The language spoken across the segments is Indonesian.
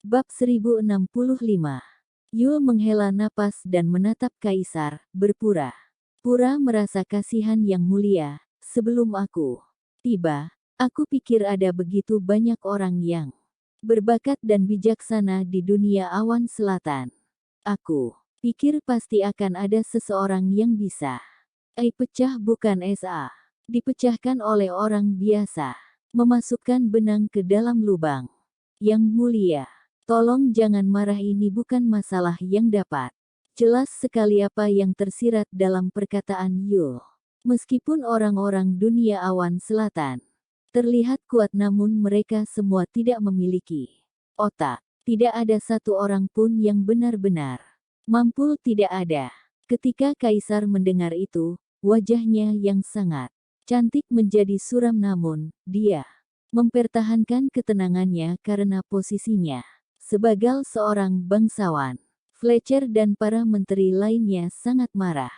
Bab 1065. Yul menghela napas dan menatap Kaisar, berpura-pura merasa kasihan yang mulia. Sebelum aku tiba, aku pikir ada begitu banyak orang yang berbakat dan bijaksana di dunia awan selatan. Aku pikir pasti akan ada seseorang yang bisa pecah bukan dipecahkan oleh orang biasa. Memasukkan benang ke dalam lubang. Yang mulia, tolong jangan marah, ini bukan masalah yang dapat. Jelas sekali apa yang tersirat dalam perkataan Yul. Meskipun orang-orang dunia awan selatan terlihat kuat, namun mereka semua tidak memiliki otak. Tidak ada satu orang pun yang benar-benar mampu, tidak ada. Ketika Kaisar mendengar itu, wajahnya yang sangat cantik menjadi suram, namun dia mempertahankan ketenangannya karena posisinya sebagai seorang bangsawan. Fletcher dan para menteri lainnya sangat marah.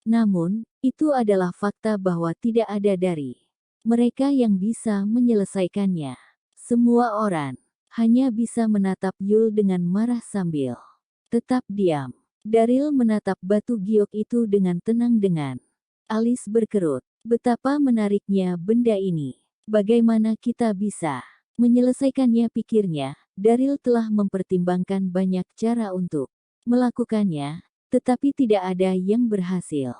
Namun, itu adalah fakta bahwa tidak ada dari mereka yang bisa menyelesaikannya. Semua orang hanya bisa menatap Yul dengan marah sambil tetap diam. Daryl menatap batu giok itu dengan tenang dengan alis berkerut. Betapa menariknya benda ini. Bagaimana kita bisa menyelesaikannya, pikirnya. Daryl telah mempertimbangkan banyak cara untuk melakukannya, tetapi tidak ada yang berhasil.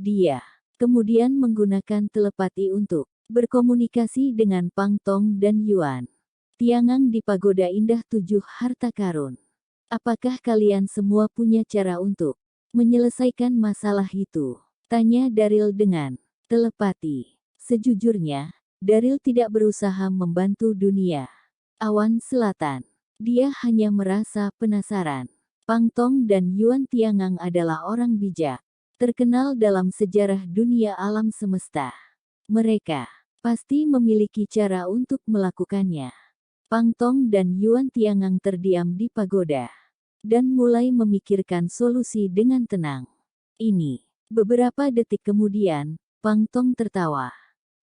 Dia kemudian menggunakan telepati untuk berkomunikasi dengan Pang Tong dan Yuan Tiangang di pagoda indah 7 harta karun. Apakah kalian semua punya cara untuk menyelesaikan masalah itu? Tanya Daryl dengan telepati. Sejujurnya, Daryl tidak berusaha membantu dunia awan selatan. Dia hanya merasa penasaran. Pang Tong dan Yuan Tiangang adalah orang bijak, terkenal dalam sejarah dunia alam semesta. Mereka pasti memiliki cara untuk melakukannya. Pang Tong dan Yuan Tiangang terdiam di pagoda dan mulai memikirkan solusi dengan tenang. Ini. Beberapa detik kemudian, Pang Tong tertawa.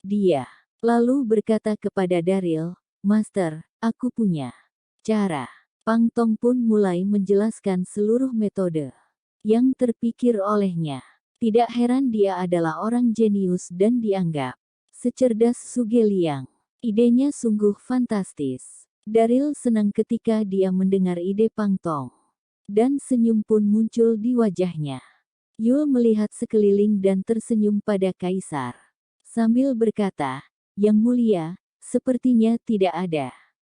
Dia lalu berkata kepada Daryl, "Master, aku punya cara." Pang Tong pun mulai menjelaskan seluruh metode yang terpikir olehnya. Tidak heran dia adalah orang jenius dan dianggap secerdas Suge Liang. Idenya sungguh fantastis. Daryl senang ketika dia mendengar ide Pang Tong. Dan senyum pun muncul di wajahnya. Yul melihat sekeliling dan tersenyum pada Kaisar. Sambil berkata, "Yang mulia, sepertinya tidak ada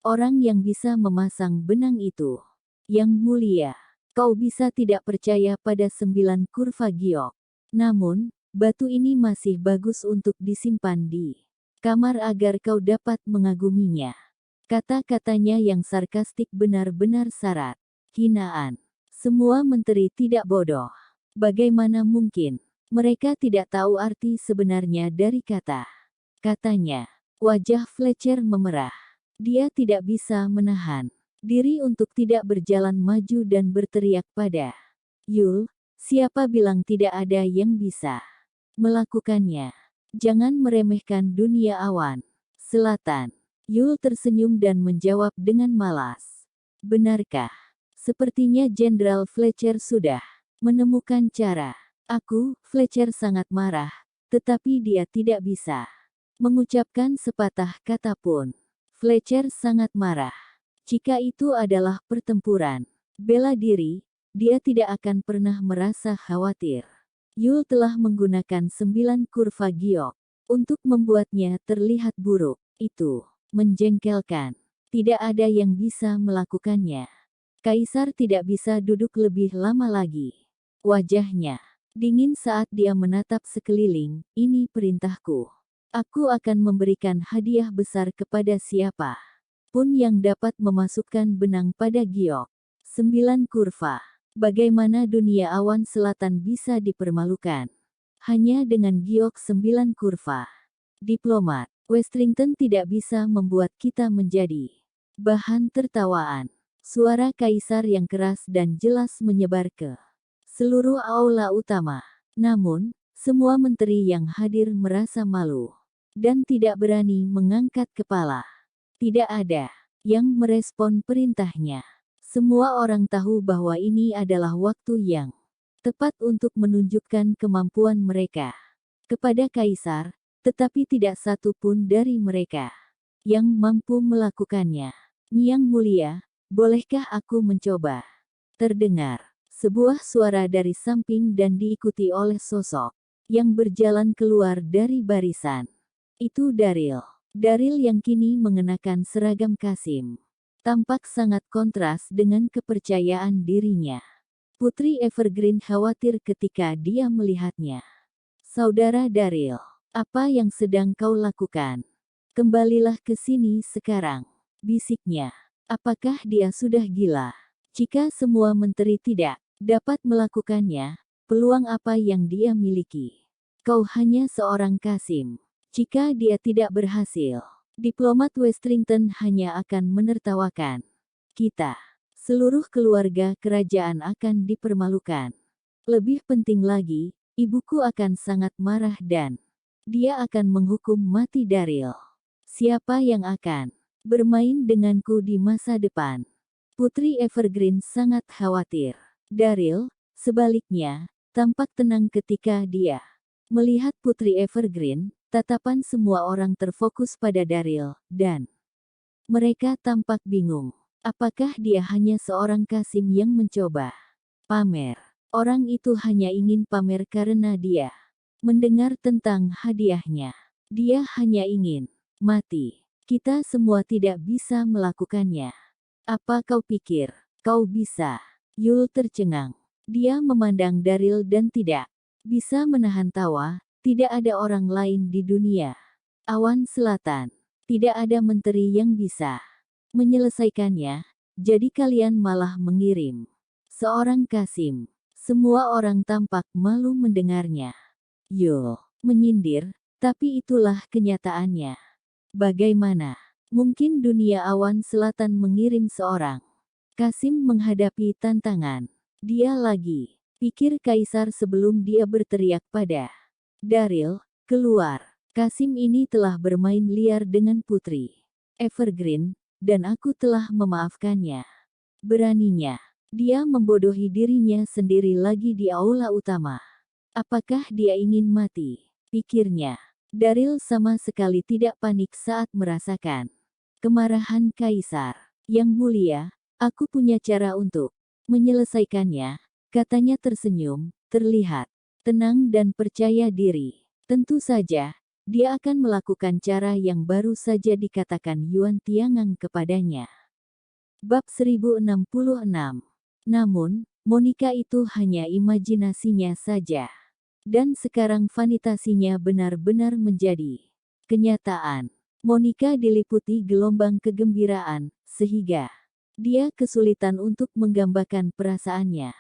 orang yang bisa memasang benang itu." "Yang mulia, kau bisa tidak percaya pada 9 kurva giok. Namun, batu ini masih bagus untuk disimpan di kamar agar kau dapat mengaguminya." Kata-katanya yang sarkastik benar-benar syarat hinaan. Semua menteri tidak bodoh. Bagaimana mungkin mereka tidak tahu arti sebenarnya dari kata-katanya? Wajah Fletcher memerah. Dia tidak bisa menahan diri untuk tidak berjalan maju dan berteriak pada Yul, "Siapa bilang tidak ada yang bisa melakukannya? Jangan meremehkan dunia awan selatan." Yul tersenyum dan menjawab dengan malas. "Benarkah? Sepertinya Jenderal Fletcher sudah menemukan cara." Fletcher sangat marah, tetapi dia tidak bisa mengucapkan sepatah kata pun. Fletcher sangat marah. Jika itu adalah pertempuran bela diri, dia tidak akan pernah merasa khawatir. Yul telah menggunakan 9 kurva giok untuk membuatnya terlihat buruk. Itu menjengkelkan. Tidak ada yang bisa melakukannya. Kaisar tidak bisa duduk lebih lama lagi. Wajahnya dingin saat dia menatap sekeliling. "Ini perintahku. Aku akan memberikan hadiah besar kepada siapa pun yang dapat memasukkan benang pada giok 9 kurva. Bagaimana dunia awan selatan bisa dipermalukan hanya dengan giok 9 kurva? Diplomat Westrington tidak bisa membuat kita menjadi bahan tertawaan." Suara Kaisar yang keras dan jelas menyebar ke seluruh aula utama. Namun, semua menteri yang hadir merasa malu dan tidak berani mengangkat kepala. Tidak ada yang merespon perintahnya. Semua orang tahu bahwa ini adalah waktu yang tepat untuk menunjukkan kemampuan mereka kepada kaisar, tetapi tidak satu pun dari mereka yang mampu melakukannya. Yang mulia, bolehkah aku mencoba? Terdengar sebuah suara dari samping dan diikuti oleh sosok yang berjalan keluar dari barisan. Itu Daryl. Daryl yang kini mengenakan seragam Qasim. Tampak sangat kontras dengan kepercayaan dirinya. Putri Evergreen khawatir ketika dia melihatnya. Saudara Daryl, apa yang sedang kau lakukan? Kembalilah ke sini sekarang, bisiknya. Apakah dia sudah gila? Jika semua menteri tidak dapat melakukannya, peluang apa yang dia miliki? Kau hanya seorang Qasim. Jika dia tidak berhasil, diplomat Westrington hanya akan menertawakan kita. Seluruh keluarga kerajaan akan dipermalukan. Lebih penting lagi, ibuku akan sangat marah dan dia akan menghukum mati Daryl. Siapa yang akan bermain denganku di masa depan? Putri Evergreen sangat khawatir. Daryl, sebaliknya, tampak tenang ketika dia melihat Putri Evergreen. Tatapan semua orang terfokus pada Daryl, dan mereka tampak bingung. Apakah dia hanya seorang Qasim yang mencoba pamer? Orang itu hanya ingin pamer karena dia mendengar tentang hadiahnya. Dia hanya ingin mati. Kita semua tidak bisa melakukannya. Apa kau pikir kau bisa? Yul tercengang. Dia memandang Daryl dan tidak bisa menahan tawa. Tidak ada orang lain di dunia awan selatan. Tidak ada menteri yang bisa menyelesaikannya. Jadi kalian malah mengirim seorang Qasim. Semua orang tampak malu mendengarnya. Yul menyindir, tapi itulah kenyataannya. Bagaimana mungkin dunia awan selatan mengirim seorang Qasim menghadapi tantangan? Dia lagi pikir kaisar sebelum dia berteriak pada Daryl, keluar. Qasim ini telah bermain liar dengan Putri Evergreen, dan aku telah memaafkannya. Beraninya, dia membodohi dirinya sendiri lagi di aula utama. Apakah dia ingin mati? Pikirnya. Daryl sama sekali tidak panik saat merasakan kemarahan kaisar. Yang mulia, aku punya cara untuk menyelesaikannya, katanya tersenyum, terlihat tenang dan percaya diri. Tentu saja, dia akan melakukan cara yang baru saja dikatakan Yuan Tiangang kepadanya. Bab 1066. Namun, Monica itu hanya imajinasinya saja. Dan sekarang fantasinya benar-benar menjadi kenyataan. Monica diliputi gelombang kegembiraan, sehingga dia kesulitan untuk menggambarkan perasaannya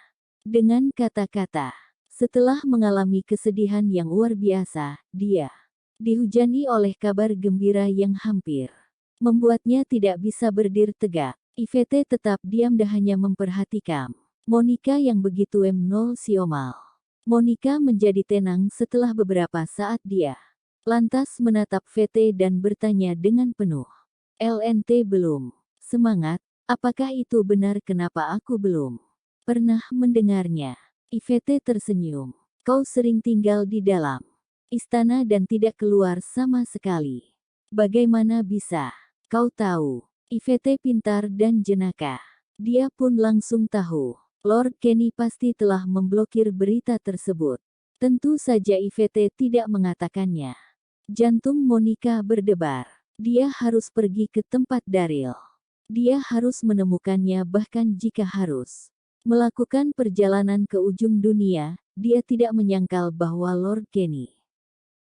dengan kata-kata. Setelah mengalami kesedihan yang luar biasa, dia dihujani oleh kabar gembira yang hampir membuatnya tidak bisa berdiri tegak. Ivete tetap diam dan hanya memperhatikan Monica yang begitu emosional. Monica menjadi tenang setelah beberapa saat dia lantas menatap Vete dan bertanya dengan penuh LNT belum semangat, apakah itu benar? Kenapa aku belum pernah mendengarnya? Ivete tersenyum. Kau sering tinggal di dalam istana dan tidak keluar sama sekali. Bagaimana bisa kau tahu? Ivete pintar dan jenaka. Dia pun langsung tahu. Lord Kenny pasti telah memblokir berita tersebut. Tentu saja Ivete tidak mengatakannya. Jantung Monica berdebar. Dia harus pergi ke tempat Daryl. Dia harus menemukannya bahkan jika harus melakukan perjalanan ke ujung dunia. Dia tidak menyangkal bahwa Lord Kenny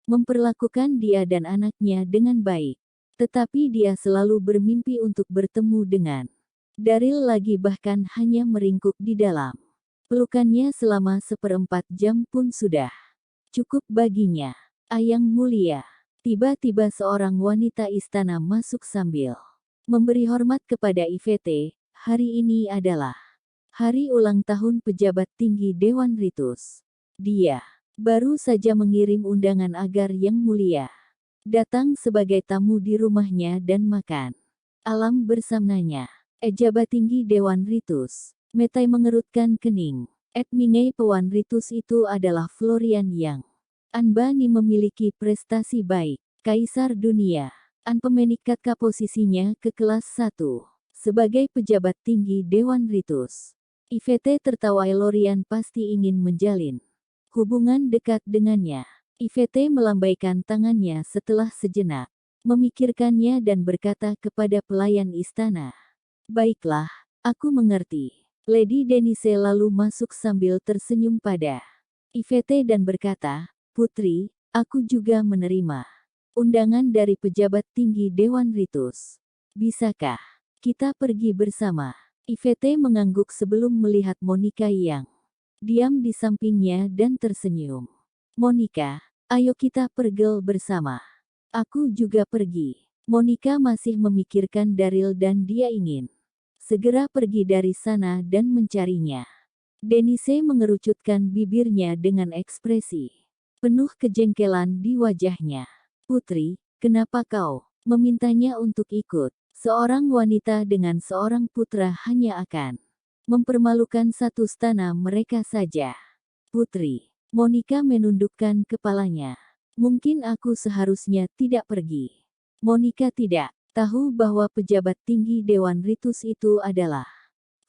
memperlakukan dia dan anaknya dengan baik. Tetapi dia selalu bermimpi untuk bertemu dengan Daryl lagi, bahkan hanya meringkuk di dalam pelukannya selama 1/4 jam pun sudah cukup baginya. Ayang mulia. Tiba-tiba seorang wanita istana masuk sambil memberi hormat kepada Ivete. Hari ini adalah hari ulang tahun pejabat tinggi Dewan Ritus. Dia baru saja mengirim undangan agar Yang Mulia datang sebagai tamu di rumahnya dan makan alam bersamanya. Jabat tinggi Dewan Ritus. Metai mengerutkan kening. Mingai Pewan Ritus itu adalah Florian Yang. Anbani memiliki prestasi baik. Kaisar dunia. An pemenikat posisinya ke kelas 1. Sebagai pejabat tinggi Dewan Ritus. IVT tertawa Lorian pasti ingin menjalin hubungan dekat dengannya. IVT melambaikan tangannya setelah sejenak memikirkannya dan berkata kepada pelayan istana. Baiklah, aku mengerti. Lady Denise lalu masuk sambil tersenyum pada IVT dan berkata, Putri, aku juga menerima undangan dari pejabat tinggi Dewan Ritus. Bisakah kita pergi bersama? IVT mengangguk sebelum melihat Monica yang diam di sampingnya dan tersenyum. Monica, ayo kita pergi bersama. Aku juga pergi. Monica masih memikirkan Daryl dan dia ingin segera pergi dari sana dan mencarinya. Denise mengerucutkan bibirnya dengan ekspresi penuh kejengkelan di wajahnya. Putri, kenapa kau memintanya untuk ikut? Seorang wanita dengan seorang putra hanya akan mempermalukan satu stana mereka saja. Putri, Monica menundukkan kepalanya. Mungkin aku seharusnya tidak pergi. Monica tidak tahu bahwa pejabat tinggi Dewan Ritus itu adalah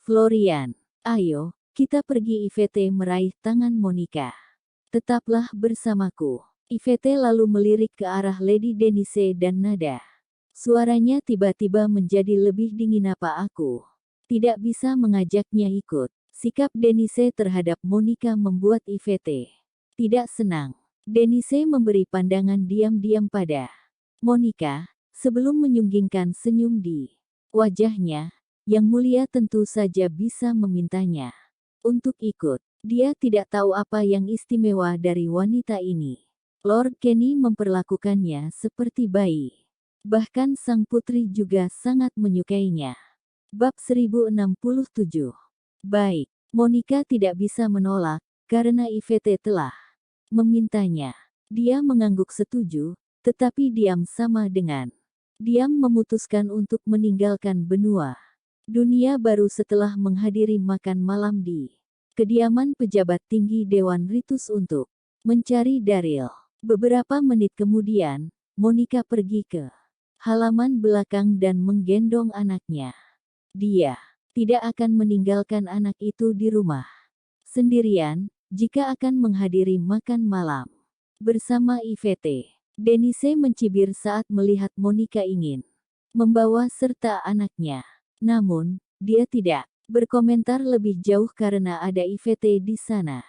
Florian. Ayo, kita pergi. IVT meraih tangan Monica. Tetaplah bersamaku. IVT lalu melirik ke arah Lady Denise dan nada suaranya tiba-tiba menjadi lebih dingin. Apa aku tidak bisa mengajaknya ikut? Sikap Denise terhadap Monica membuat IVT tidak senang. Denise memberi pandangan diam-diam pada Monica, sebelum menyunggingkan senyum di wajahnya. Yang mulia tentu saja bisa memintanya untuk ikut. Dia tidak tahu apa yang istimewa dari wanita ini. Lord Kenny memperlakukannya seperti bayi. Bahkan sang putri juga sangat menyukainya. Bab 1067. Baik, Monica tidak bisa menolak, karena IVT telah memintanya. Dia mengangguk setuju, tetapi diam sama dengan diam memutuskan untuk meninggalkan benua dunia baru setelah menghadiri makan malam di kediaman pejabat tinggi Dewan Ritus untuk mencari Daryl. Beberapa menit kemudian, Monica pergi ke halaman belakang dan menggendong anaknya. Dia tidak akan meninggalkan anak itu di rumah sendirian jika akan menghadiri makan malam bersama IVT. Denise mencibir saat melihat Monica ingin membawa serta anaknya. Namun, dia tidak berkomentar lebih jauh karena ada IVT di sana.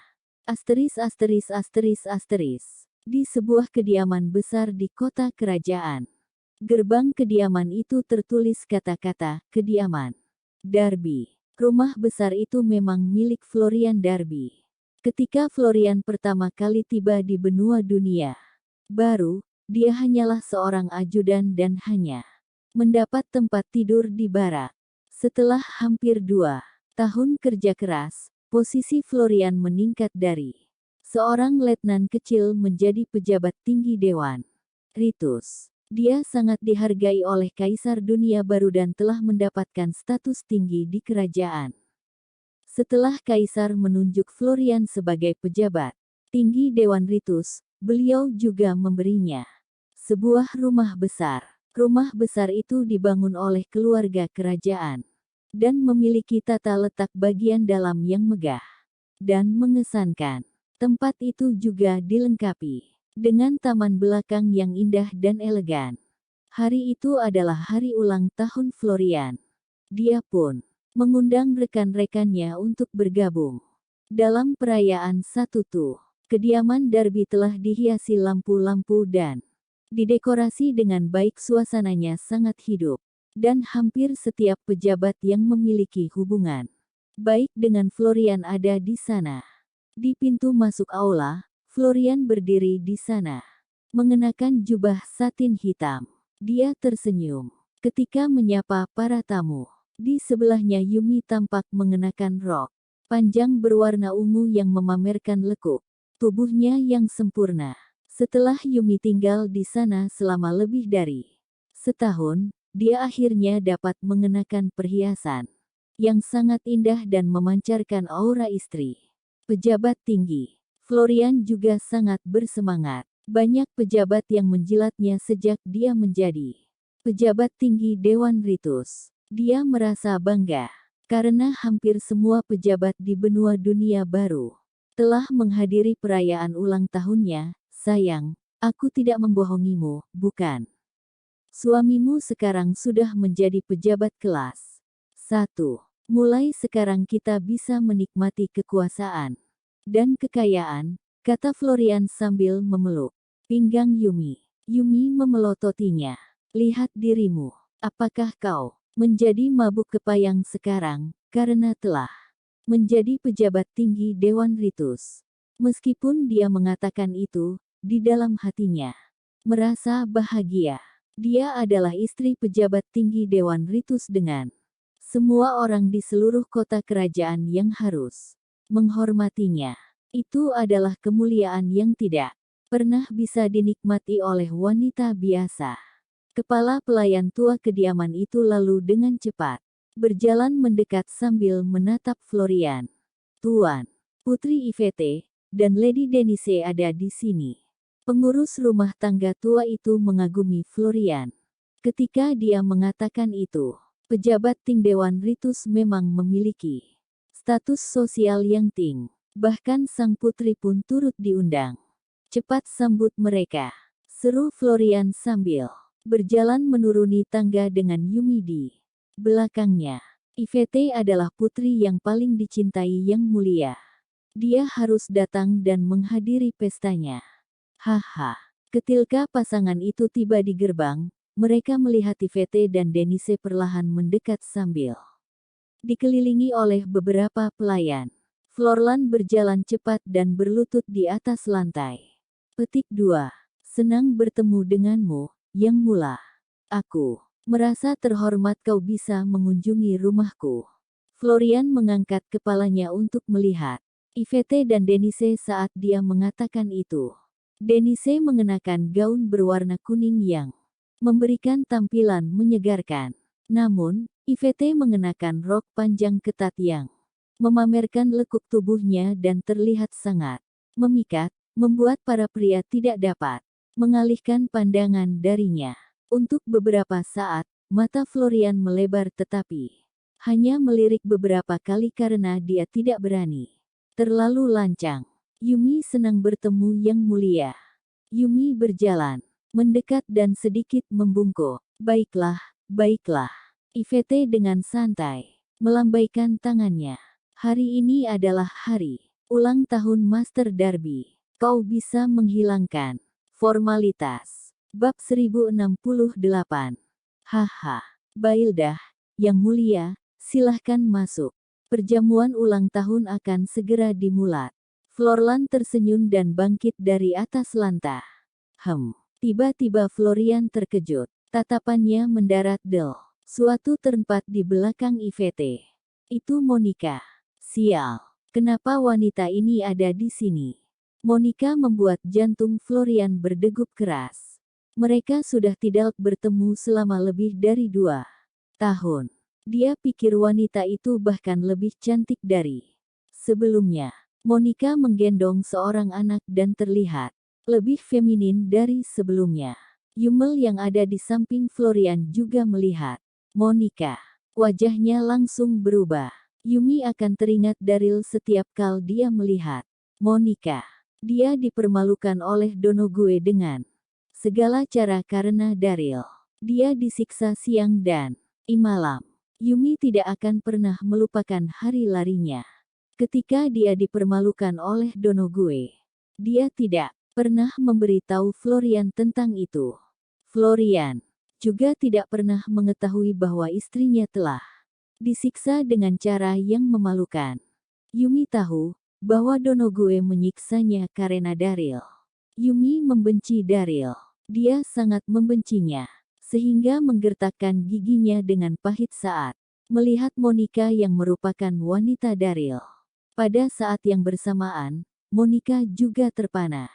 Di sebuah kediaman besar di kota kerajaan. Gerbang kediaman itu tertulis kata-kata, kediaman Darby. Rumah besar itu memang milik Florian Darby. Ketika Florian pertama kali tiba di benua dunia baru, dia hanyalah seorang ajudan dan hanya mendapat tempat tidur di barak. Setelah hampir 2 tahun kerja keras, posisi Florian meningkat dari seorang letnan kecil menjadi pejabat tinggi Dewan Ritus. Dia sangat dihargai oleh Kaisar Dunia Baru dan telah mendapatkan status tinggi di kerajaan. Setelah Kaisar menunjuk Florian sebagai pejabat tinggi Dewan Ritus, beliau juga memberinya sebuah rumah besar. Rumah besar itu dibangun oleh keluarga kerajaan dan memiliki tata letak bagian dalam yang megah dan mengesankan. Tempat itu juga dilengkapi dengan taman belakang yang indah dan elegan. Hari itu adalah hari ulang tahun Florian. Dia pun mengundang rekan-rekannya untuk bergabung dalam perayaan satu tuh. Kediaman Darby telah dihiasi lampu-lampu dan didekorasi dengan baik. Suasananya sangat hidup, dan hampir setiap pejabat yang memiliki hubungan baik dengan Florian ada di sana. Di pintu masuk aula, Florian berdiri di sana, mengenakan jubah satin hitam. Dia tersenyum ketika menyapa para tamu. Di sebelahnya Yumi tampak mengenakan rok panjang berwarna ungu yang memamerkan lekuk tubuhnya yang sempurna. Setelah Yumi tinggal di sana selama lebih dari setahun, dia akhirnya dapat mengenakan perhiasan yang sangat indah dan memancarkan aura istri. Pejabat tinggi. Florian juga sangat bersemangat. Banyak pejabat yang menjilatnya sejak dia menjadi pejabat tinggi Dewan Ritus. Dia merasa bangga karena hampir semua pejabat di benua dunia baru telah menghadiri perayaan ulang tahunnya. Sayang, aku tidak membohongimu, bukan? Suamimu sekarang sudah menjadi pejabat kelas 1. Mulai sekarang kita bisa menikmati kekuasaan dan kekayaan, kata Florian sambil memeluk pinggang Yumi. Yumi memelototinya. Lihat dirimu. Apakah kau menjadi mabuk kepayang sekarang karena telah menjadi pejabat tinggi Dewan Ritus? Meskipun dia mengatakan itu, di dalam hatinya merasa bahagia. Dia adalah istri pejabat tinggi Dewan Ritus dengan semua orang di seluruh kota kerajaan yang harus menghormatinya. Itu adalah kemuliaan yang tidak pernah bisa dinikmati oleh wanita biasa. Kepala pelayan tua kediaman itu lalu dengan cepat berjalan mendekat sambil menatap Florian. Tuan, Putri Yvette, dan Lady Denise ada di sini. Pengurus rumah tangga tua itu mengagumi Florian. Ketika dia mengatakan itu, pejabat tinggi Dewan Ritus memang memiliki status sosial yang tinggi. Bahkan sang putri pun turut diundang. Cepat sambut mereka, seru Florian sambil berjalan menuruni tangga dengan Yumi di belakangnya. Yvette adalah putri yang paling dicintai yang mulia. Dia harus datang dan menghadiri pestanya. Haha. Ketika pasangan itu tiba di gerbang, mereka melihat Yvette dan Denise perlahan mendekat sambil dikelilingi oleh beberapa pelayan. Florian berjalan cepat dan berlutut di atas lantai. Petik 2. Senang bertemu denganmu, Yang Mulia. Aku merasa terhormat kau bisa mengunjungi rumahku. Florian mengangkat kepalanya untuk melihat Yvette dan Denise saat dia mengatakan itu. Denise mengenakan gaun berwarna kuning yang memberikan tampilan menyegarkan. Namun, Yvette mengenakan rok panjang ketat yang memamerkan lekuk tubuhnya dan terlihat sangat memikat, membuat para pria tidak dapat mengalihkan pandangan darinya. Untuk beberapa saat, mata Florian melebar tetapi hanya melirik beberapa kali karena dia tidak berani terlalu lancang. Yumi senang bertemu Yang Mulia. Yumi berjalan mendekat dan sedikit membungkuk. Baiklah, baiklah. Yvette dengan santai melambaikan tangannya. Hari ini adalah hari ulang tahun Master Darby. Kau bisa menghilangkan formalitas. Bab 1068. Haha. Baiklah, Yang Mulia, silahkan masuk. Perjamuan ulang tahun akan segera dimulai. Florian tersenyum dan bangkit dari atas lantai. Tiba-tiba Florian terkejut. Tatapannya mendarat del. Suatu tempat di belakang Yvette. Itu Monica. Sial, kenapa wanita ini ada di sini? Monica membuat jantung Florian berdegup keras. Mereka sudah tidak bertemu selama lebih dari 2 tahun. Dia pikir wanita itu bahkan lebih cantik dari sebelumnya. Monica menggendong seorang anak dan terlihat lebih feminin dari sebelumnya. Yummel yang ada di samping Florian juga melihat Monica. Wajahnya langsung berubah. Yumi akan teringat Daryl setiap kali dia melihat Monica. Dia dipermalukan oleh Donoghue dengan segala cara karena Daryl. Dia disiksa siang dan malam. Yumi tidak akan pernah melupakan hari larinya. Ketika dia dipermalukan oleh Donoghue, dia tidak pernah memberitahu Florian tentang itu. Florian juga tidak pernah mengetahui bahwa istrinya telah disiksa dengan cara yang memalukan. Yumi tahu bahwa Donoghue menyiksanya karena Daryl. Yumi membenci Daryl. Dia sangat membencinya, sehingga menggertakkan giginya dengan pahit saat melihat Monica yang merupakan wanita Daryl. Pada saat yang bersamaan, Monica juga terpana.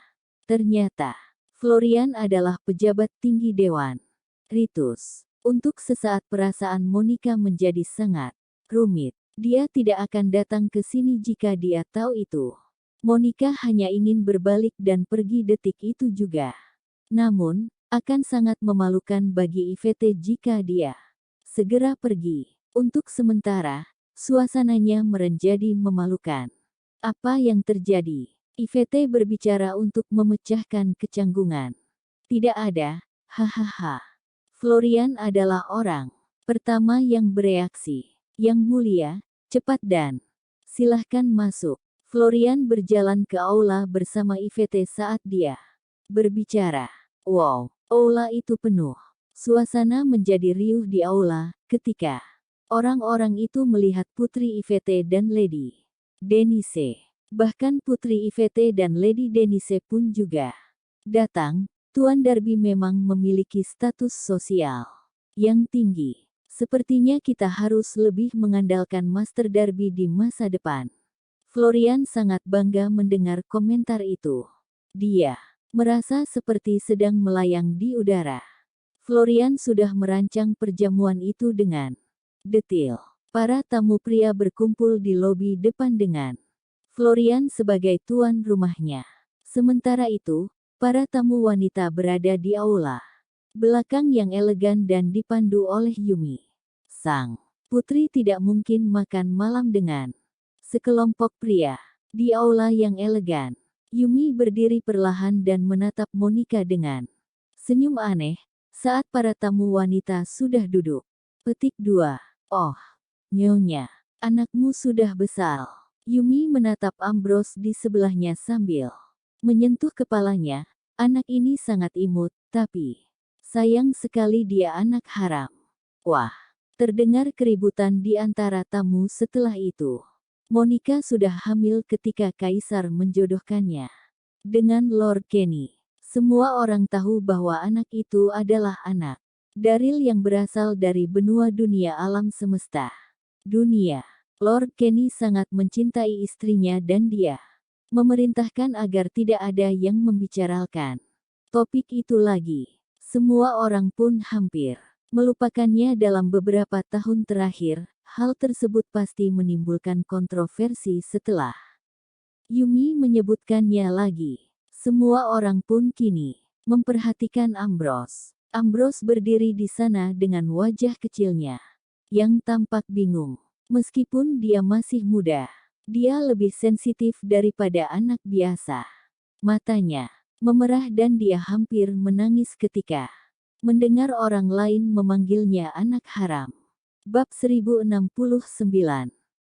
Ternyata, Florian adalah pejabat tinggi Dewan Ritus. Untuk sesaat perasaan Monica menjadi sangat rumit. Dia tidak akan datang ke sini jika dia tahu itu. Monica hanya ingin berbalik dan pergi detik itu juga. Namun, akan sangat memalukan bagi Ivete jika dia segera pergi. Untuk sementara, suasananya menjadi memalukan. Apa yang terjadi? Ivete berbicara untuk memecahkan kecanggungan. Tidak ada, hahaha. Florian adalah orang pertama yang bereaksi. Yang mulia, cepat dan silahkan masuk. Florian berjalan ke aula bersama Ivete saat dia berbicara. Wow, aula itu penuh. Suasana menjadi riuh di aula ketika orang-orang itu melihat Putri Ivete dan Lady Denise. Bahkan Putri Ivete dan Lady Denise pun juga datang. Tuan Darby memang memiliki status sosial yang tinggi. Sepertinya kita harus lebih mengandalkan Master Darby di masa depan. Florian sangat bangga mendengar komentar itu. Dia merasa seperti sedang melayang di udara. Florian sudah merancang perjamuan itu dengan detil. Para tamu pria berkumpul di lobi depan dengan Florian sebagai tuan rumahnya. Sementara itu, para tamu wanita berada di aula belakang yang elegan dan dipandu oleh Yumi. Sang putri tidak mungkin makan malam dengan sekelompok pria. Di aula yang elegan, Yumi berdiri perlahan dan menatap Monica dengan senyum aneh saat para tamu wanita sudah duduk. Petik 2. Oh, nyonya, anakmu sudah besar. Yumi menatap Ambrose di sebelahnya sambil menyentuh kepalanya. Anak ini sangat imut, tapi sayang sekali dia anak haram. Wah, terdengar keributan di antara tamu setelah itu. Monica sudah hamil ketika Kaisar menjodohkannya dengan Lord Kenny. Semua orang tahu bahwa anak itu adalah anak Daryl yang berasal dari benua dunia alam semesta. Dunia. Lord Kenny sangat mencintai istrinya dan dia memerintahkan agar tidak ada yang membicarakan topik itu lagi. Semua orang pun hampir melupakannya dalam beberapa tahun terakhir. Hal tersebut pasti menimbulkan kontroversi setelah Yumi menyebutkannya lagi. Semua orang pun kini memperhatikan Ambrose. Ambrose berdiri di sana dengan wajah kecilnya yang tampak bingung. Meskipun dia masih muda, dia lebih sensitif daripada anak biasa. Matanya memerah dan dia hampir menangis ketika mendengar orang lain memanggilnya anak haram. Bab 1069.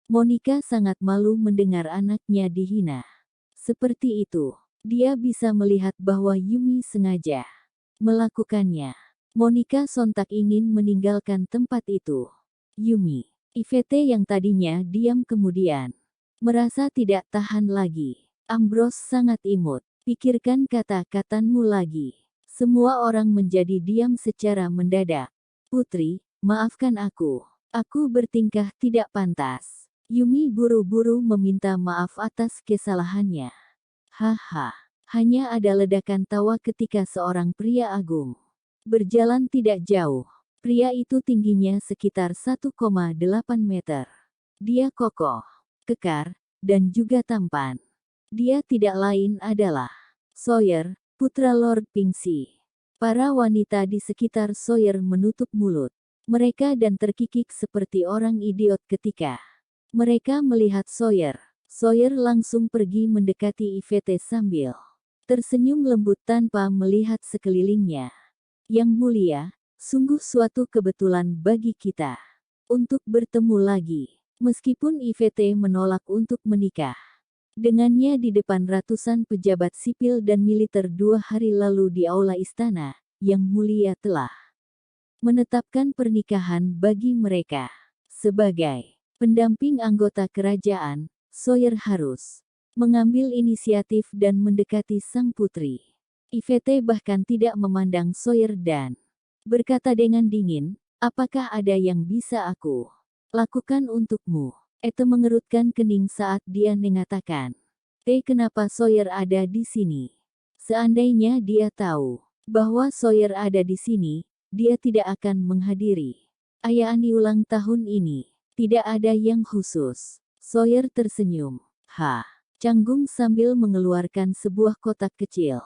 Monica sangat malu mendengar anaknya dihina. Seperti itu, dia bisa melihat bahwa Yumi sengaja melakukannya. Monica sontak ingin meninggalkan tempat itu. Yumi, Ivete yang tadinya diam kemudian merasa tidak tahan lagi. Ambrose sangat imut. Pikirkan kata-katamu lagi. Semua orang menjadi diam secara mendadak. Putri, maafkan aku. Aku bertingkah tidak pantas. Yumi buru-buru meminta maaf atas kesalahannya. Haha, hanya ada ledakan tawa ketika seorang pria agung berjalan tidak jauh. Pria itu tingginya sekitar 1,8 meter. Dia kokoh, kekar, dan juga tampan. Dia tidak lain adalah Sawyer, putra Lord Pingsi. Para wanita di sekitar Sawyer menutup mulut mereka dan terkikik seperti orang idiot ketika mereka melihat Sawyer. Sawyer langsung pergi mendekati Ivete sambil tersenyum lembut tanpa melihat sekelilingnya. Yang mulia, sungguh suatu kebetulan bagi kita untuk bertemu lagi. Meskipun Ivete menolak untuk menikah dengannya di depan ratusan pejabat sipil dan militer 2 hari lalu di aula istana, Yang Mulia telah menetapkan pernikahan bagi mereka. Sebagai pendamping anggota kerajaan, Sawyer harus mengambil inisiatif dan mendekati sang putri. Ivete bahkan tidak memandang Sawyer dan berkata dengan dingin, apakah ada yang bisa aku lakukan untukmu? Ete mengerutkan kening saat dia mengatakan, kenapa Sawyer ada di sini? Seandainya dia tahu bahwa Sawyer ada di sini, dia tidak akan menghadiri ayaan ulang tahun ini. Tidak ada yang khusus. Sawyer tersenyum. Canggung sambil mengeluarkan sebuah kotak kecil.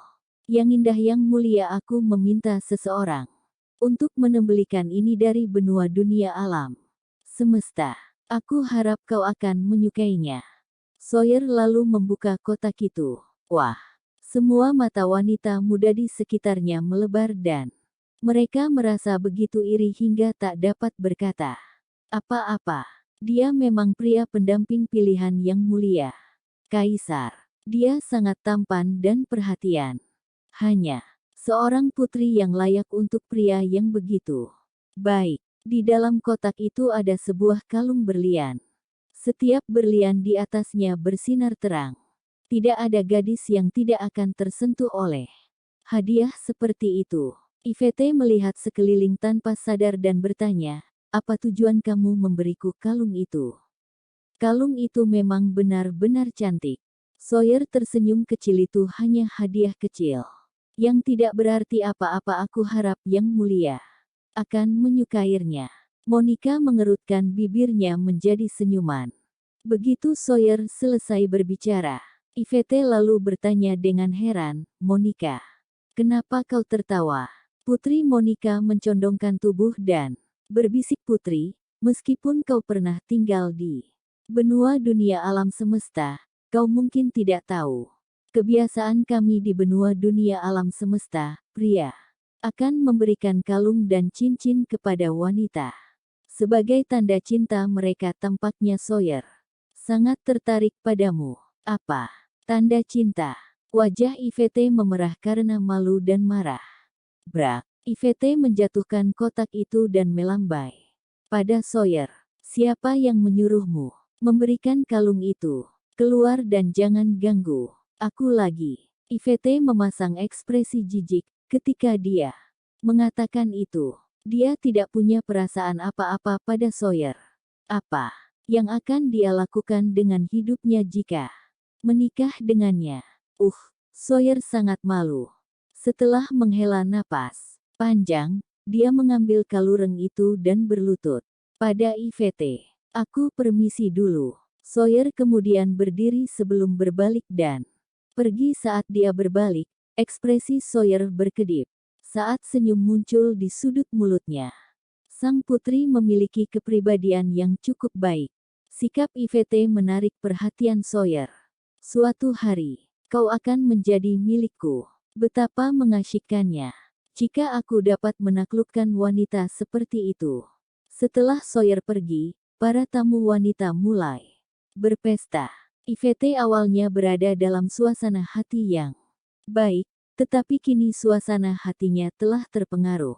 Yang indah yang mulia, aku meminta seseorang untuk menembelikan ini dari benua dunia alam semesta. Aku harap kau akan menyukainya. Sawyer lalu membuka kotak itu. Wah, semua mata wanita muda di sekitarnya melebar dan mereka merasa begitu iri hingga tak dapat berkata apa-apa. Dia memang pria pendamping pilihan yang mulia. Kaisar. Dia sangat tampan dan perhatian. Hanya seorang putri yang layak untuk pria yang begitu baik. Di dalam kotak itu ada sebuah kalung berlian. Setiap berlian di atasnya bersinar terang. Tidak ada gadis yang tidak akan tersentuh oleh hadiah seperti itu. Yvette melihat sekeliling tanpa sadar dan bertanya, apa tujuan kamu memberiku kalung itu? Kalung itu memang benar-benar cantik. Sawyer tersenyum kecil, itu hanya hadiah kecil. Yang tidak berarti apa-apa, aku harap yang mulia akan menyukainya. Monica mengerutkan bibirnya menjadi senyuman. Begitu Sawyer selesai berbicara, Yvette lalu bertanya dengan heran, Monica, kenapa kau tertawa? Putri Monica mencondongkan tubuh dan berbisik, Putri, meskipun kau pernah tinggal di benua dunia alam semesta, kau mungkin tidak tahu. Kebiasaan kami di benua dunia alam semesta, pria akan memberikan kalung dan cincin kepada wanita sebagai tanda cinta mereka. Tampaknya Sawyer sangat tertarik padamu. Apa? Tanda cinta? Wajah Yvette memerah karena malu dan marah. Brak. Yvette menjatuhkan kotak itu dan melambai pada Sawyer. Siapa yang menyuruhmu memberikan kalung itu? Keluar dan jangan ganggu aku lagi. Yvette memasang ekspresi jijik ketika dia mengatakan itu. Dia tidak punya perasaan apa-apa pada Sawyer. Apa yang akan dia lakukan dengan hidupnya jika menikah dengannya? Sawyer sangat malu. Setelah menghela napas panjang, dia mengambil kalung itu dan berlutut pada Yvette. Aku permisi dulu. Sawyer kemudian berdiri sebelum berbalik dan pergi. Saat dia berbalik, ekspresi Sawyer berkedip. Saat senyum muncul di sudut mulutnya. Sang putri memiliki kepribadian yang cukup baik. Sikap Yvette menarik perhatian Sawyer. Suatu hari, kau akan menjadi milikku. Betapa mengasyikkannya jika aku dapat menaklukkan wanita seperti itu. Setelah Sawyer pergi, para tamu wanita mulai berpesta. Yvette awalnya berada dalam suasana hati yang baik, tetapi kini suasana hatinya telah terpengaruh.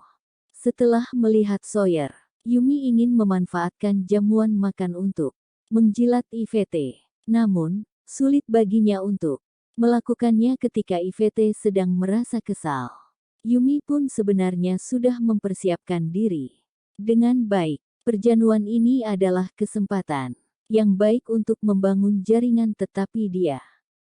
Setelah melihat Sawyer, Yumi ingin memanfaatkan jamuan makan untuk menjilat Yvette. Namun, sulit baginya untuk melakukannya ketika Yvette sedang merasa kesal. Yumi pun sebenarnya sudah mempersiapkan diri dengan baik. Perjamuan ini adalah kesempatan yang baik untuk membangun jaringan, tetapi dia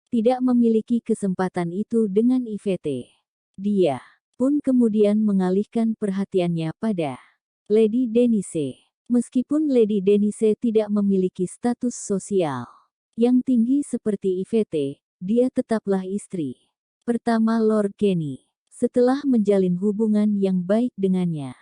tidak memiliki kesempatan itu dengan Yvette. Dia pun kemudian mengalihkan perhatiannya pada Lady Denise. Meskipun Lady Denise tidak memiliki status sosial yang tinggi seperti Yvette, dia tetaplah istri pertama Lord Kenny. Setelah menjalin hubungan yang baik dengannya,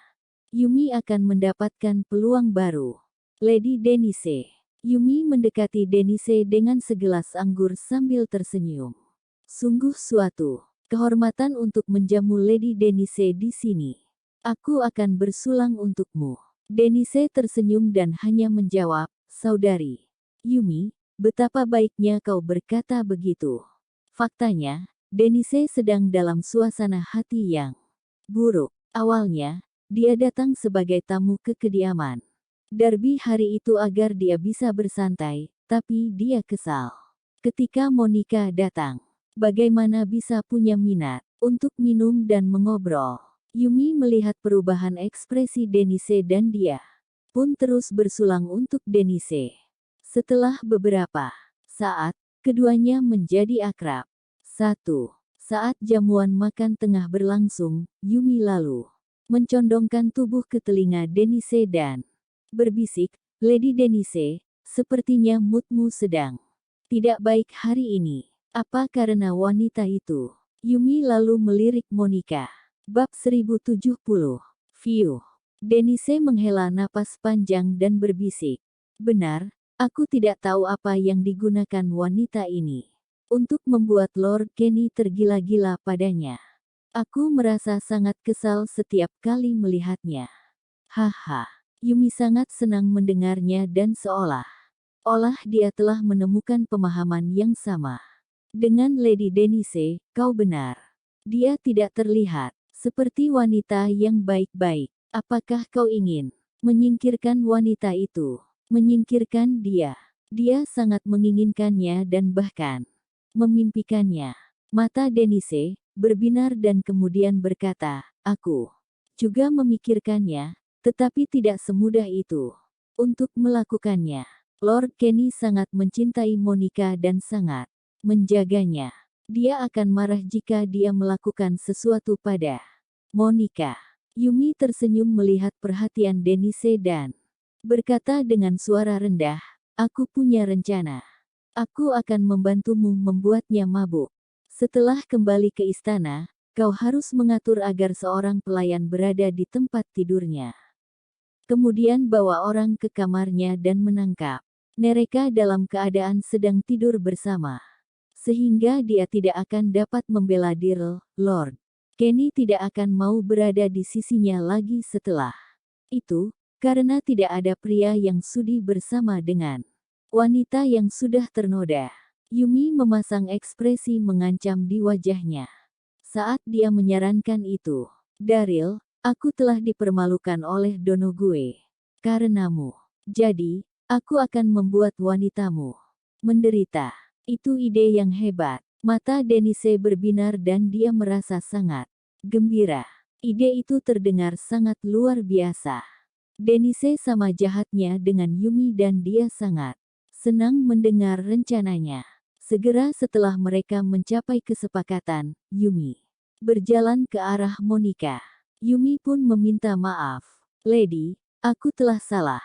Yumi akan mendapatkan peluang baru. Lady Denise. Yumi mendekati Denise dengan segelas anggur sambil tersenyum. Sungguh suatu kehormatan untuk menjamu Lady Denise di sini. Aku akan bersulang untukmu. Denise tersenyum dan hanya menjawab, saudari Yumi, betapa baiknya kau berkata begitu. Faktanya, Denise sedang dalam suasana hati yang buruk. Awalnya, dia datang sebagai tamu ke kediaman Darby hari itu agar dia bisa bersantai, tapi dia kesal ketika Monica datang. Bagaimana bisa punya minat untuk minum dan mengobrol? Yumi melihat perubahan ekspresi Denise dan dia pun terus bersulang untuk Denise. Setelah beberapa saat, keduanya menjadi akrab. Saat jamuan makan tengah berlangsung, Yumi lalu mencondongkan tubuh ke telinga Denise dan berbisik, "Lady Denise, sepertinya moodmu sedang tidak baik hari ini. Apa karena wanita itu?" Yumi lalu melirik Monica. Bab 1070. View. Denise menghela napas panjang dan berbisik. "Benar, aku tidak tahu apa yang digunakan wanita ini untuk membuat Lord Kenny tergila-gila padanya. Aku merasa sangat kesal setiap kali melihatnya." Haha. Yumi sangat senang mendengarnya dan seolah-olah dia telah menemukan pemahaman yang sama dengan Lady Denise. "Kau benar. Dia tidak terlihat seperti wanita yang baik-baik. Apakah kau ingin menyingkirkan wanita itu? Menyingkirkan dia? Dia sangat menginginkannya dan bahkan memimpikannya." Mata Denise berbinar dan kemudian berkata, "Aku juga memikirkannya, tetapi tidak semudah itu untuk melakukannya. Lord Kenny sangat mencintai Monica dan sangat menjaganya. Dia akan marah jika dia melakukan sesuatu pada Monica." Yumi tersenyum melihat perhatian Denise dan berkata dengan suara rendah, "Aku punya rencana. Aku akan membantumu membuatnya mabuk. Setelah kembali ke istana, kau harus mengatur agar seorang pelayan berada di tempat tidurnya. Kemudian bawa orang ke kamarnya dan menangkap mereka dalam keadaan sedang tidur bersama. Sehingga dia tidak akan dapat membela diri. Lord Kenny tidak akan mau berada di sisinya lagi setelah itu, karena tidak ada pria yang sudi bersama dengan wanita yang sudah ternoda." Yumi memasang ekspresi mengancam di wajahnya saat dia menyarankan itu. "Daryl, aku telah dipermalukan oleh Donoghue karenamu. Jadi, aku akan membuat wanitamu menderita." Itu ide yang hebat. Mata Denise berbinar dan dia merasa sangat gembira. Ide itu terdengar sangat luar biasa. Denise sama jahatnya dengan Yumi dan dia sangat senang mendengar rencananya. Segera setelah mereka mencapai kesepakatan, Yumi berjalan ke arah Monica. Yumi pun meminta maaf. "Lady, aku telah salah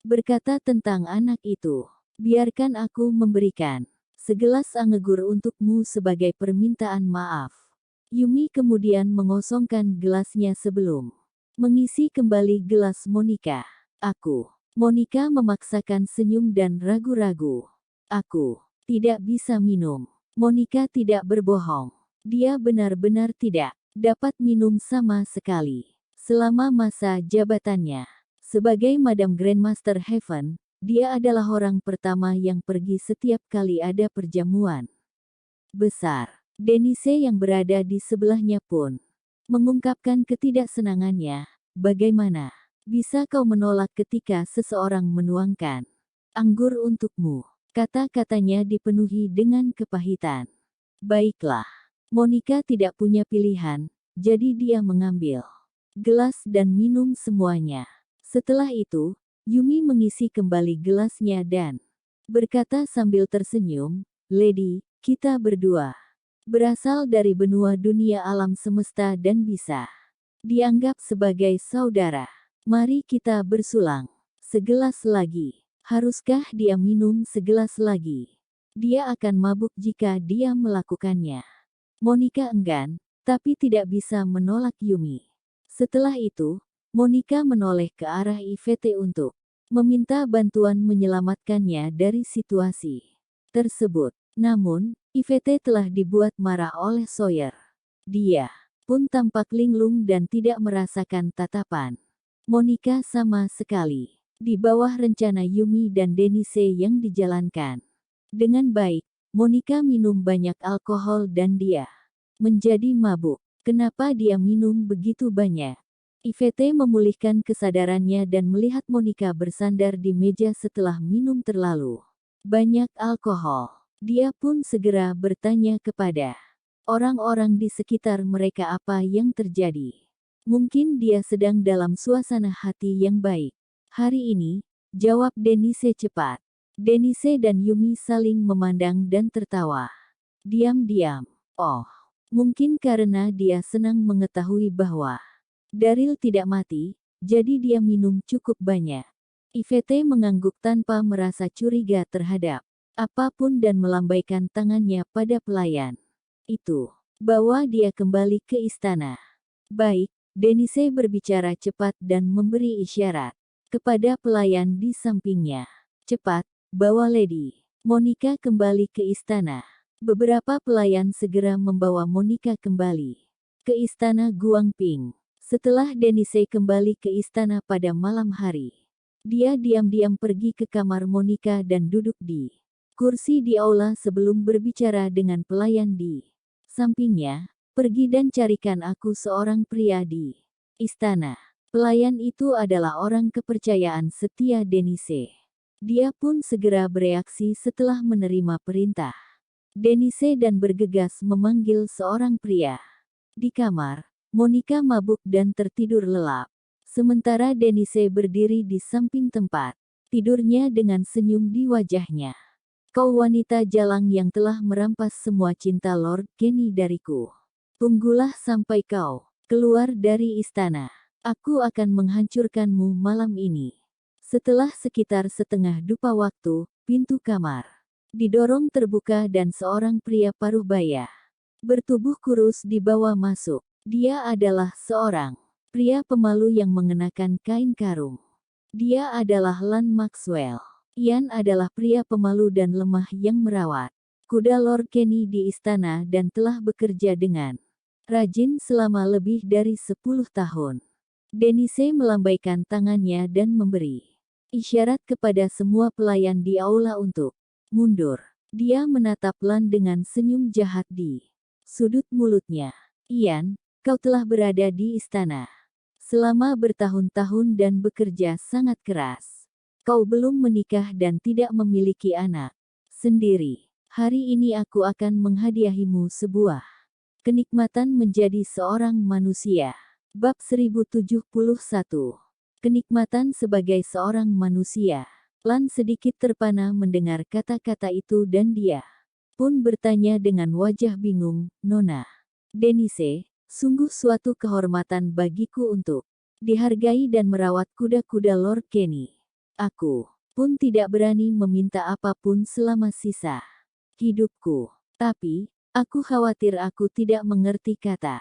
berkata tentang anak itu. Biarkan aku memberikan segelas anggur untukmu sebagai permintaan maaf." Yumi kemudian mengosongkan gelasnya sebelum mengisi kembali gelas Monica. Monica memaksakan senyum dan ragu-ragu. "Aku tidak bisa minum." Monica tidak berbohong. Dia benar-benar tidak dapat minum sama sekali selama masa jabatannya sebagai Madam Grandmaster Heaven. Dia adalah orang pertama yang pergi setiap kali ada perjamuan besar. Denise yang berada di sebelahnya pun mengungkapkan ketidaksenangannya. "Bagaimana bisa kau menolak ketika seseorang menuangkan anggur untukmu?" Kata-katanya dipenuhi dengan kepahitan. "Baiklah." Monica tidak punya pilihan, jadi dia mengambil gelas dan minum semuanya. Setelah itu, Yumi mengisi kembali gelasnya dan berkata sambil tersenyum, "Lady, kita berdua berasal dari benua dunia alam semesta dan bisa dianggap sebagai saudara. Mari kita bersulang segelas lagi." Haruskah dia minum segelas lagi? Dia akan mabuk jika dia melakukannya. Monica enggan, tapi tidak bisa menolak Yumi. Setelah itu, Monica menoleh ke arah Yvette untuk meminta bantuan menyelamatkannya dari situasi tersebut. Namun, Yvette telah dibuat marah oleh Sawyer. Dia pun tampak linglung dan tidak merasakan tatapan Monica sama sekali. Di bawah rencana Yumi dan Denise yang dijalankan dengan baik, Monica minum banyak alkohol dan dia menjadi mabuk. Kenapa dia minum begitu banyak? Yvette memulihkan kesadarannya dan melihat Monica bersandar di meja setelah minum terlalu banyak alkohol. Dia pun segera bertanya kepada orang-orang di sekitar mereka apa yang terjadi. Mungkin dia sedang dalam suasana hati yang baik hari ini, jawab Denise cepat. Denise dan Yumi saling memandang dan tertawa diam-diam. Oh, mungkin karena dia senang mengetahui bahwa Daryl tidak mati, jadi dia minum cukup banyak. Yvette mengangguk tanpa merasa curiga terhadap apapun dan melambaikan tangannya pada pelayan. Itu. Bawa dia kembali ke istana. Baik, Denise berbicara cepat dan memberi isyarat kepada pelayan di sampingnya. Cepat, bawa Lady Monica kembali ke istana. Beberapa pelayan segera membawa Monica kembali ke istana Guangping. Setelah Denise kembali ke istana pada malam hari, dia diam-diam pergi ke kamar Monica dan duduk di kursi di aula sebelum berbicara dengan pelayan di sampingnya. Pergi dan carikan aku seorang pria di istana. Pelayan itu adalah orang kepercayaan setia Denise. Dia pun segera bereaksi setelah menerima perintah Denise dan bergegas memanggil seorang pria. Di kamar, Monica mabuk dan tertidur lelap. Sementara Denise berdiri di samping tempat tidurnya dengan senyum di wajahnya. Kau wanita jalang yang telah merampas semua cinta Lord Kenny dariku. Tunggulah sampai kau keluar dari istana. Aku akan menghancurkanmu malam ini. Setelah sekitar setengah dupa waktu, pintu kamar didorong terbuka dan seorang pria paruh baya bertubuh kurus dibawa masuk. Dia adalah seorang pria pemalu yang mengenakan kain karung. Dia adalah Lan Maxwell. Ian adalah pria pemalu dan lemah yang merawat kuda Lord Kenny di istana dan telah bekerja dengan rajin selama lebih dari 10 tahun. Denise melambaikan tangannya dan memberi isyarat kepada semua pelayan di aula untuk mundur. Dia menatap Lan dengan senyum jahat di sudut mulutnya. Ian, kau telah berada di istana selama bertahun-tahun dan bekerja sangat keras. Kau belum menikah dan tidak memiliki anak sendiri. Hari ini aku akan menghadiahimu sebuah kenikmatan menjadi seorang manusia. Bab 1071. Kenikmatan sebagai seorang manusia. Lan sedikit terpana mendengar kata-kata itu dan dia pun bertanya dengan wajah bingung, Nona Denise, sungguh suatu kehormatan bagiku untuk dihargai dan merawat kuda-kuda Lord Kenny. Aku pun tidak berani meminta apapun selama sisa hidupku. Tapi, aku khawatir aku tidak mengerti kata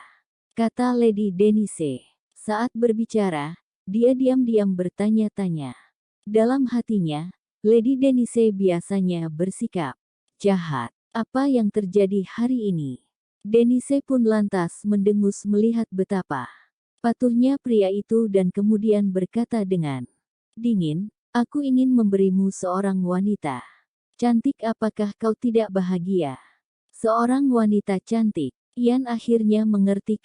Lady Denise. Saat berbicara, dia diam-diam bertanya-tanya. Dalam hatinya, Lady Denise biasanya bersikap jahat. Apa yang terjadi hari ini? Denise pun lantas mendengus melihat betapa patuhnya pria itu dan kemudian berkata dengan dingin, aku ingin memberimu seorang wanita cantik, apakah kau tidak bahagia? Seorang wanita cantik. Ian akhirnya mengerti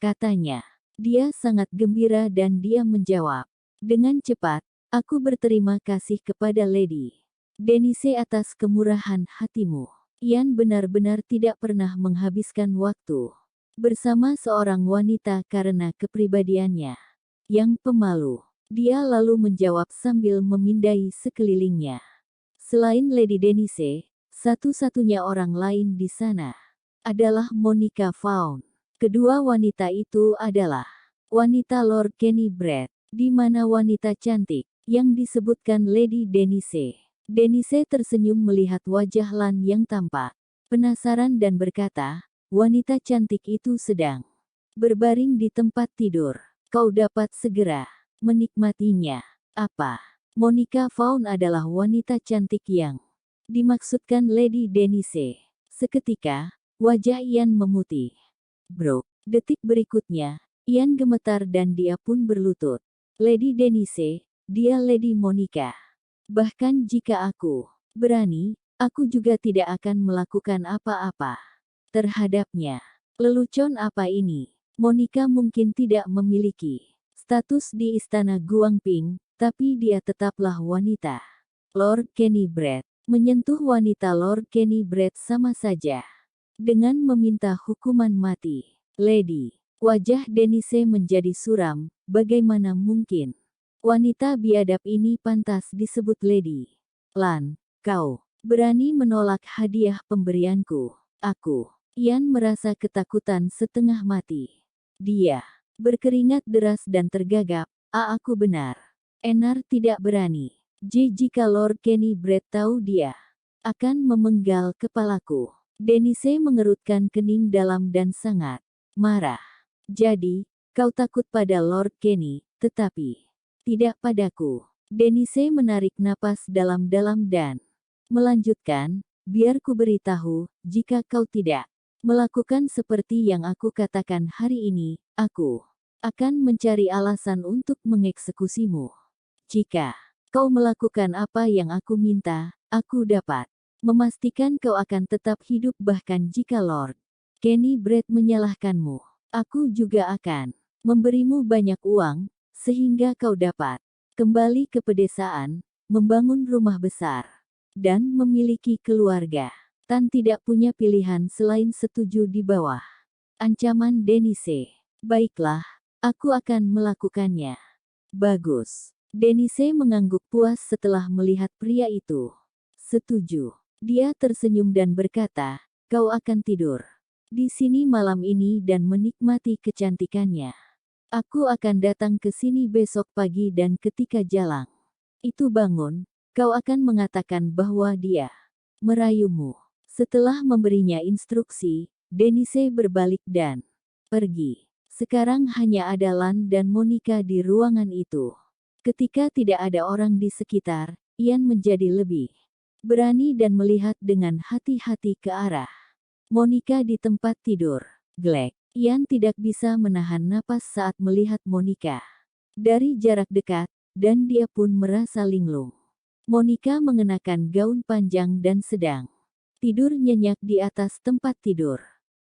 katanya. Dia sangat gembira dan dia menjawab dengan cepat, aku berterima kasih kepada Lady Denise atas kemurahan hatimu. Ian benar-benar tidak pernah menghabiskan waktu bersama seorang wanita karena kepribadiannya yang pemalu. Dia lalu menjawab sambil memindai sekelilingnya. Selain Lady Denise, satu-satunya orang lain di sana adalah Monica Vaughn. Kedua wanita itu adalah wanita Lord Kenny Brett, di mana wanita cantik yang disebutkan Lady Denise. Denise tersenyum melihat wajah Lan yang tampak penasaran dan berkata, wanita cantik itu sedang berbaring di tempat tidur. Kau dapat segera menikmatinya. Apa? Monica Vaughn adalah wanita cantik yang dimaksudkan Lady Denise. Seketika, wajah Ian memutih. Bro, detik berikutnya, Ian gemetar dan dia pun berlutut. Lady Denise, dia Lady Monica. Bahkan jika aku berani, aku juga tidak akan melakukan apa-apa terhadapnya. Lelucon apa ini? Monica mungkin tidak memiliki status di istana Guangping, tapi dia tetaplah wanita. Lord Kenny Brett menyentuh wanita Lord Kenny Brett sama saja dengan meminta hukuman mati. Lady, wajah Denise menjadi suram, bagaimana mungkin? Wanita biadab ini pantas disebut Lady. Lan, kau berani menolak hadiah pemberianku. Aku. Ian merasa ketakutan setengah mati. Dia Berkeringat deras dan tergagap, aku benar. Enar tidak berani. Jika Lord Kenny Brett tahu dia akan memenggal kepalaku. Denise mengerutkan kening dalam dan sangat marah. Jadi, kau takut pada Lord Kenny, tetapi tidak padaku. Denise menarik napas dalam-dalam dan melanjutkan, biar ku beritahu, jika kau tidak melakukan seperti yang aku katakan hari ini, aku akan mencari alasan untuk mengeksekusimu. Jika kau melakukan apa yang aku minta, aku dapat memastikan kau akan tetap hidup bahkan jika Lord Kenny Brett menyalahkanmu. Aku juga akan memberimu banyak uang, sehingga kau dapat kembali ke pedesaan, membangun rumah besar, dan memiliki keluarga. Tan tidak punya pilihan selain setuju di bawah ancaman Denise. Baiklah, aku akan melakukannya. Bagus. Denise mengangguk puas setelah melihat pria itu. Setuju. Dia tersenyum dan berkata, kau akan tidur di sini malam ini dan menikmati kecantikannya. Aku akan datang ke sini besok pagi dan ketika Jalang itu bangun, kau akan mengatakan bahwa dia merayumu. Setelah memberinya instruksi, Denise berbalik dan pergi. Sekarang hanya ada Lan dan Monica di ruangan itu. Ketika tidak ada orang di sekitar, Ian menjadi lebih berani dan melihat dengan hati-hati ke arah Monica di tempat tidur. Glek. Ian tidak bisa menahan napas saat melihat Monica dari jarak dekat, dan dia pun merasa linglung. Monica mengenakan gaun panjang dan sedang tidur nyenyak di atas tempat tidur.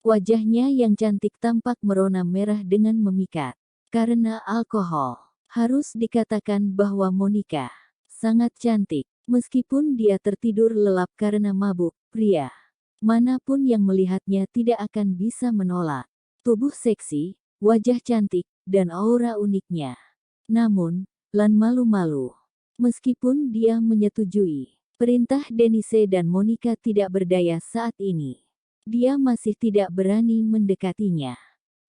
Wajahnya yang cantik tampak merona merah dengan memikat karena alkohol. Harus dikatakan bahwa Monica sangat cantik. Meskipun dia tertidur lelap karena mabuk, pria manapun yang melihatnya tidak akan bisa menolak tubuh seksi, wajah cantik, dan aura uniknya. Namun, Lan malu-malu. Meskipun dia menyetujui perintah Denise dan Monica tidak berdaya saat ini, dia masih tidak berani mendekatinya.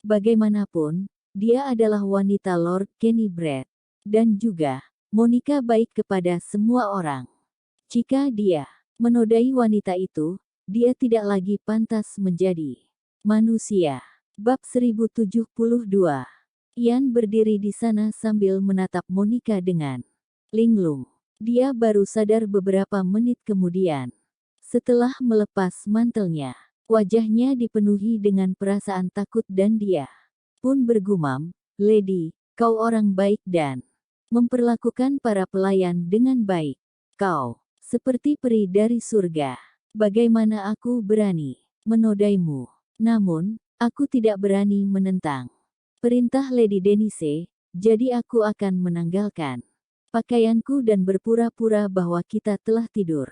Bagaimanapun, dia adalah wanita Lord Kenny Brett. Dan juga, Monica baik kepada semua orang. Jika dia menodai wanita itu, dia tidak lagi pantas menjadi manusia. Bab 1072. Ian berdiri di sana sambil menatap Monica dengan linglung. Dia baru sadar beberapa menit kemudian. Setelah melepas mantelnya, wajahnya dipenuhi dengan perasaan takut dan dia pun bergumam, "Lady, kau orang baik dan memperlakukan para pelayan dengan baik. Kau seperti peri dari surga. Bagaimana aku berani menodaimu? Namun, aku tidak berani menentang perintah Lady Denise, jadi aku akan menanggalkan pakaianku dan berpura-pura bahwa kita telah tidur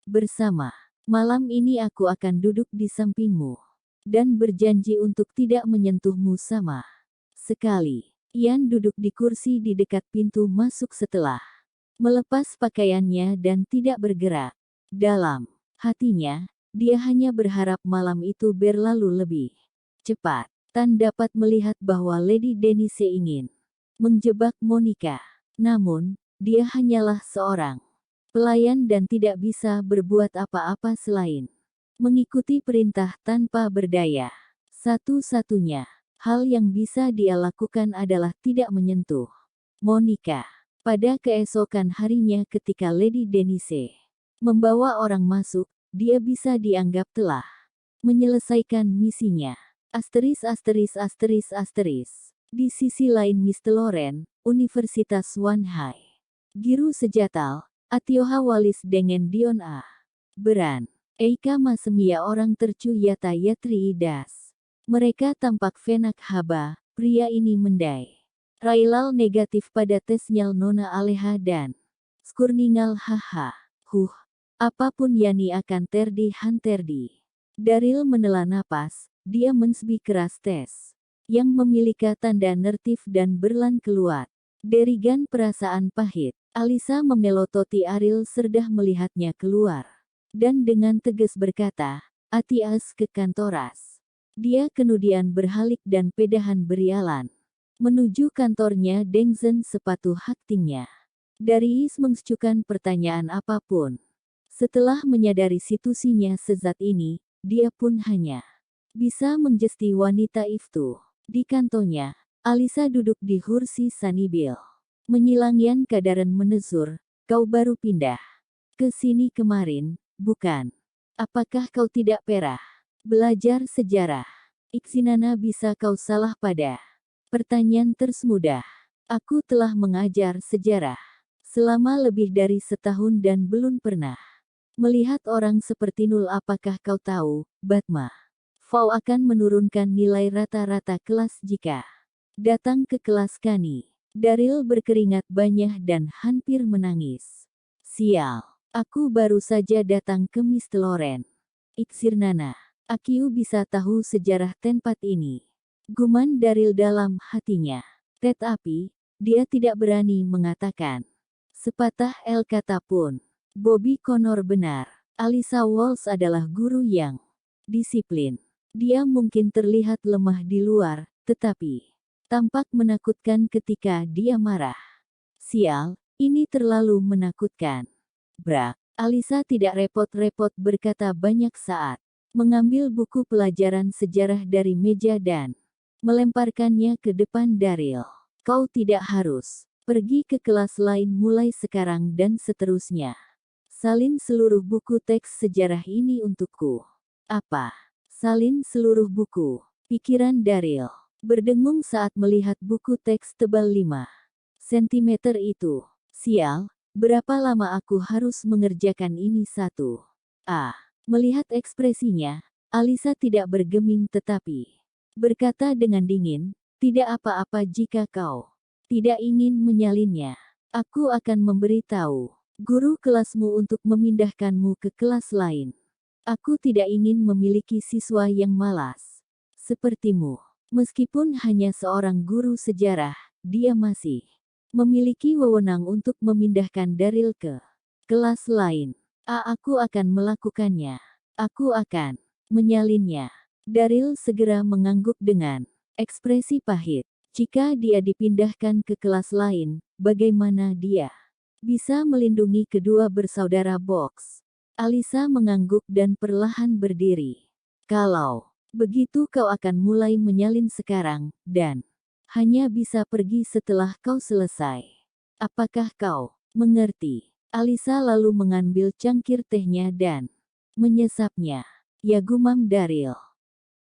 bersama. Malam ini aku akan duduk di sampingmu dan berjanji untuk tidak menyentuhmu sama sekali." Ian duduk di kursi di dekat pintu masuk setelah melepas pakaiannya dan tidak bergerak. Dalam hatinya, dia hanya berharap malam itu berlalu lebih cepat. Tan dapat melihat bahwa Lady Denise ingin menjebak Monica. Namun, dia hanyalah seorang pelayan dan tidak bisa berbuat apa-apa selain mengikuti perintah tanpa berdaya. Satu-satunya hal yang bisa dia lakukan adalah tidak menyentuh Monica. Pada keesokan harinya ketika Lady Denise membawa orang masuk, dia bisa dianggap telah menyelesaikan misinya. Di sisi lain Mr. Loren, Universitas Wanhai. Guru Sejatal, Atioha Walis dengan Dion A. Beran. Eika Masemia orang tercu Yata Yatri Das. Mereka tampak fenak haba, pria ini mendai. Railal negatif pada tesnya Nona Aleha dan Skurningal haha. Apapun Yani akan terdi hanterdi. Daril menelan napas, dia mensbi keras tes. Yang memiliki tanda nertif dan berlan keluar. Derigan perasaan pahit. Alisa memelototi Aril serdah melihatnya keluar. Dan dengan tegas berkata, "Atias ke kantoras." Dia kemudian berhalik dan pedahan berialan Menuju kantornya Dengzhen sepatu haktingnya. Darius mengajukan pertanyaan apapun. Setelah menyadari situasinya sezat ini, dia pun hanya bisa menggesti wanita itu. Di kantornya, Alisa duduk di kursi sanibil. Menyilangkan kadaran menezur, kau baru pindah ke sini kemarin, bukan? Apakah kau tidak perah belajar sejarah? Iksinana bisa kau salah pada pertanyaan tersemudah. Aku telah mengajar sejarah selama lebih dari setahun dan belum pernah melihat orang seperti Nul. Apakah kau tahu, Batma? Fau akan menurunkan nilai rata-rata kelas jika datang ke kelas kami. Daril berkeringat banyak dan hampir menangis. Sial, aku baru saja datang ke Miss Loren. Iksirnana, aku bisa tahu sejarah tempat ini. Guman Daril dalam hatinya. Tetapi, dia tidak berani mengatakan sepatah kata pun. Bobby Connor benar. Alisa Walsh adalah guru yang disiplin. Dia mungkin terlihat lemah di luar, tetapi tampak menakutkan ketika dia marah. Sial, ini terlalu menakutkan. Brak. Alisa tidak repot-repot berkata banyak saat mengambil buku pelajaran sejarah dari meja dan melemparkannya ke depan Daril. Kau tidak harus pergi ke kelas lain mulai sekarang dan seterusnya. Salin seluruh buku teks sejarah ini untukku. Apa? Salin seluruh buku. Pikiran Daril berdengung saat melihat buku teks tebal 5 sentimeter itu. Sial, berapa lama aku harus mengerjakan ini satu? Melihat ekspresinya, Alisa tidak bergeming tetapi berkata dengan dingin, tidak apa-apa jika kau tidak ingin menyalinnya. Aku akan memberitahu guru kelasmu untuk memindahkanmu ke kelas lain. Aku tidak ingin memiliki siswa yang malas sepertimu. Meskipun hanya seorang guru sejarah, dia masih memiliki wewenang untuk memindahkan Daril ke kelas lain. Aku akan melakukannya. Aku akan menyalinnya. Daril segera mengangguk dengan ekspresi pahit. Jika dia dipindahkan ke kelas lain, bagaimana dia bisa melindungi kedua bersaudara Box? Alisa mengangguk dan perlahan berdiri. Kalau begitu kau akan mulai menyalin sekarang, dan hanya bisa pergi setelah kau selesai. Apakah kau mengerti? Alisa lalu mengambil cangkir tehnya dan menyesapnya. Ya, gumam Daril.